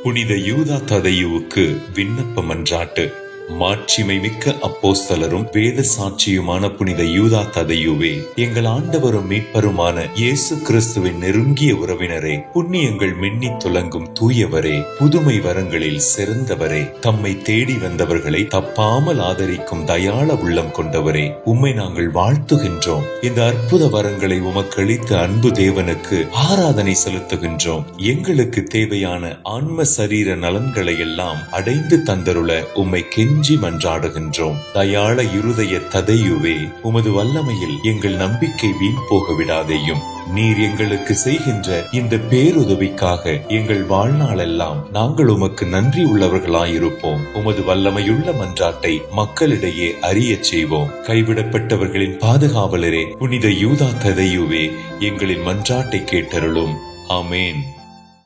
புனித யூதா ததையுவுக்கு விண்ணப்ப மன்றாட்டு. மாட்சிமை மிக்க அப்போஸ்தலரும் வேத சாட்சியுமான புனித யூதா ததையுவே, எங்கள் ஆண்டவரும் மீட்பருமான இயேசு கிறிஸ்துவின் நெருங்கிய உறவினரே, புண்ணியங்கள் மின்னி துலங்கும் தூயவரே, புதுமை வரங்களில் சிறந்தவரே, தம்மை தேடி வந்தவர்களை தப்பாமல் ஆதரிக்கும் தயாள உள்ளம் கொண்டவரே, உம்மை நாங்கள் வாழ்த்துகின்றோம். இந்த அற்புத வரங்களை உமக்களித்த அன்பு தேவனுக்கு ஆராதனை செலுத்துகின்றோம். எங்களுக்கு தேவையான ஆன்ம சரீர நலன்களை எல்லாம் அடைந்து தந்தருள உம்மை கெஞ்சி மன்றாடுகின்றோம். தயாள இருதய ததையுவே, உமது வல்லமையில் எங்கள் நம்பிக்கை வீண் போக விடாதேயும். நீர் எங்களுக்கு செய்கின்ற இந்த பேருதவிக்காக எங்கள் வாழ்நாளெல்லாம் நாங்கள் உமக்கு நன்றி உள்ளவர்களாயிருப்போம். உமது வல்லமையுள்ள மன்றாட்டை மக்களிடையே அறியச் செய்வோம். கைவிடப்பட்டவர்களின் பாதுகாவலரே, புனித யூதா ததையுவே, எங்களின் மன்றாட்டை கேட்டருளும். ஆமேன்.